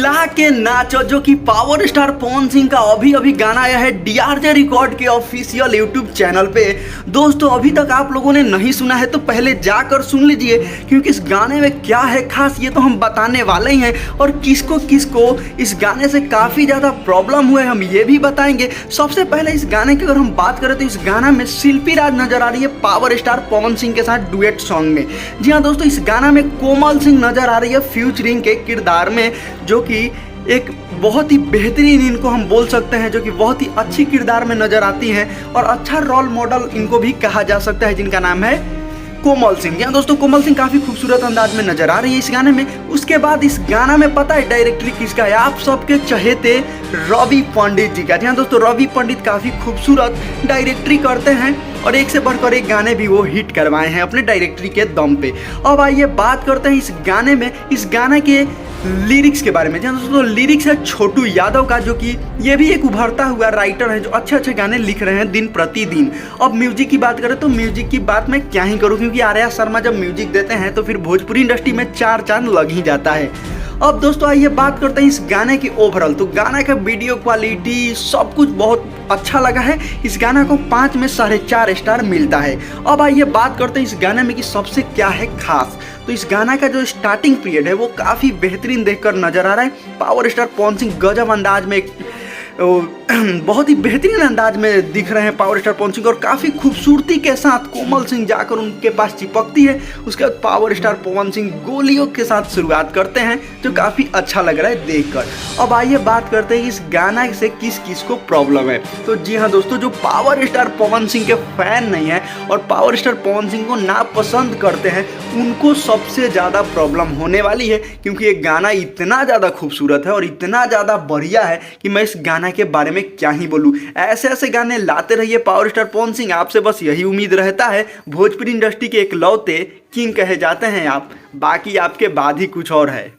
चिल्ला के नाचो जो कि पावर स्टार पवन सिंह का अभी अभी गाना आया है डीआरजे रिकॉर्ड के ऑफिशियल यूट्यूब चैनल पे। दोस्तों अभी तक आप लोगों ने नहीं सुना है तो पहले जाकर सुन लीजिए, क्योंकि इस गाने में क्या है खास ये तो हम बताने वाले ही हैं, और किसको किसको इस गाने से काफ़ी ज़्यादा प्रॉब्लम हुए हम ये भी बताएंगे। सबसे पहले इस गाने की अगर हम बात करें तो इस गाना में शिल्पी राज नजर आ रही है पावर स्टार पवन सिंह के साथ डुएट सॉन्ग में। जी हाँ दोस्तों, इस गाना में कोमल सिंह नजर आ रही है फ्यूचरिंग के किरदार में, जो कि एक बहुत ही बेहतरीन इनको हम बोल सकते हैं, जो कि बहुत ही अच्छी किरदार में नजर आती हैं और अच्छा रोल मॉडल इनको भी कहा जा सकता है, जिनका नाम है कोमल सिंह। यहाँ दोस्तों कोमल सिंह काफ़ी खूबसूरत अंदाज में नजर आ रही है इस गाने में। उसके बाद इस गाना में पता है डायरेक्टरी किसका है? आप सबके चहेते रवि पंडित जी का। जी हाँ दोस्तों, रवि पंडित काफ़ी खूबसूरत डायरेक्टरी करते हैं और एक से बढ़कर एक गाने भी वो हिट करवाए हैं अपने डायरेक्टरी के दम पे। अब आइए बात करते हैं इस गाने में, इस गाने के लिरिक्स के बारे में। जी हाँ दोस्तों, लिरिक्स है छोटू यादव का, जो कि ये भी एक उभरता हुआ राइटर है जो अच्छे अच्छे गाने लिख रहे हैं दिन प्रतिदिन। अब म्यूजिक की बात करें तो म्यूजिक की बात मैं क्या ही करूँ, क्योंकि आर्या शर्मा जब म्यूजिक देते हैं तो फिर भोजपुरी इंडस्ट्री में चार चांद लग ही जाता है। अब दोस्तों आइए बात करते हैं इस गाने की ओवरऑल। तो गाने का वीडियो क्वालिटी सब कुछ बहुत अच्छा लगा है। इस गाना को 5 में 4.5 स्टार मिलता है। अब आइए बात करते हैं इस गाने में कि सबसे क्या है खास। तो इस गाना का जो स्टार्टिंग पीरियड है वो काफ़ी बेहतरीन देखकर नजर आ रहा है। पावर स्टार पवन सिंह गजब अंदाज में बहुत ही बेहतरीन अंदाज में दिख रहे हैं पावर स्टार पवन सिंह, और काफ़ी खूबसूरती के साथ कोमल सिंह जाकर उनके पास चिपकती है। उसके बाद पावर स्टार पवन सिंह गोलियों के साथ शुरुआत करते हैं, जो काफ़ी अच्छा लग रहा है देखकर। अब आइए बात करते हैं इस गाना से किस किस को प्रॉब्लम है। तो जी हाँ दोस्तों, जो पावर स्टार पवन सिंह के फैन नहीं है और पावर स्टार पवन सिंह को नापसंद करते हैं, उनको सबसे ज़्यादा प्रॉब्लम होने वाली है, क्योंकि ये गाना इतना ज़्यादा खूबसूरत है और इतना ज़्यादा बढ़िया है कि मैं इस गाना के बारे में क्या ही बोलूं। ऐसे ऐसे गाने लाते रहिए पावर स्टार पवन सिंह, आपसे बस यही उम्मीद रहता है। भोजपुरी इंडस्ट्री के इकलौते किंग कहे जाते हैं आप, बाकी आपके बाद ही कुछ और है।